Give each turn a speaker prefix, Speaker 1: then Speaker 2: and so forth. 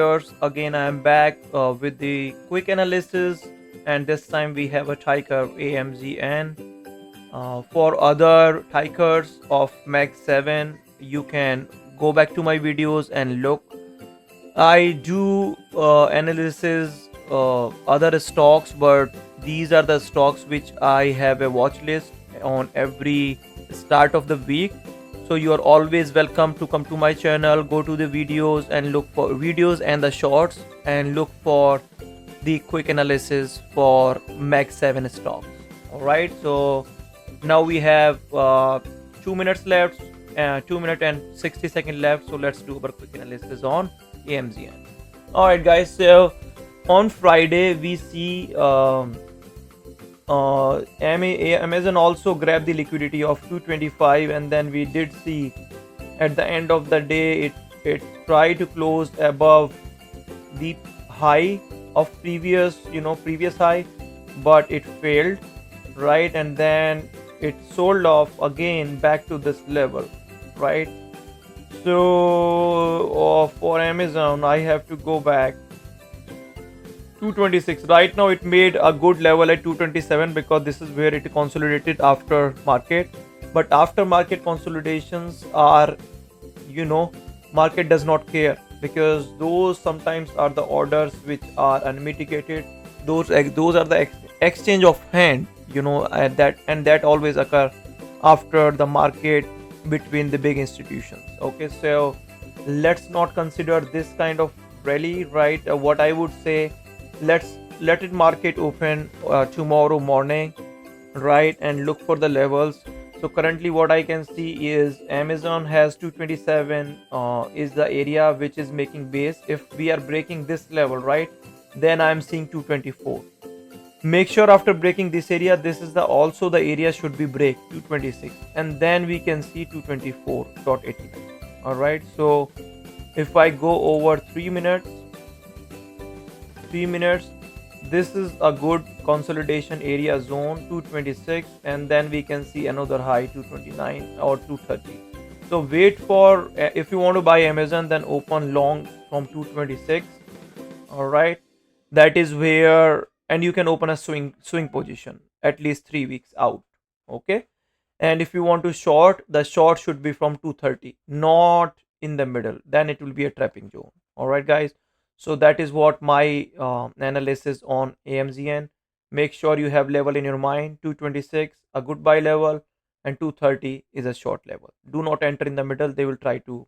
Speaker 1: Again, I am back with the quick analysis, and this time we have a Tiger AMZN. For other Tigers of Mag 7, you can go back to my videos and look. I do analysis other stocks, but these are the stocks which I have a watch list on every start of the week. So you are always welcome to come to my channel, go to the videos and look for videos and the shorts and look for the quick analysis for Mag 7 stocks. All right, so now we have 2 minutes left, 2 minutes and 60 seconds left. So let's do our quick analysis on AMZN. All right, guys. So on Friday we see Amazon also grabbed the liquidity of 225, and then we did see at the end of the day it tried to close above the high of previous high, but it failed, right? And then it sold off again back to this level, right? So for Amazon, I have to go back 226. Right now, it made a good level at 227 because this is where it consolidated after market. But after market consolidations are, market does not care because those sometimes are the orders which are unmitigated. Those are the exchange of hand, that always occur after the market between the big institutions. Okay, so let's not consider this kind of rally, right? What I would say, let it market open tomorrow morning, right, and look for the levels. So currently what I can see is Amazon has 227 is the area which is making base. If we are breaking this level, right, then I'm seeing 224. Make sure after breaking this area, this is the also the area should be break 226, and then we can see 224.89. all right, so if I go over 3 minutes, this is a good consolidation area zone 226, and then we can see another high 229 or 230. So wait for if you want to buy Amazon, then open long from 226. all right, that is where, and you can open a swing position at least 3 weeks out. Okay, and if you want to short, the short should be from 230, not in the middle, then it will be a trapping zone. All right, guys, so that is what my analysis on AMZN. Make sure you have level in your mind. 226 a good buy level, and 230 is a short level. Do not enter in the middle, they will try to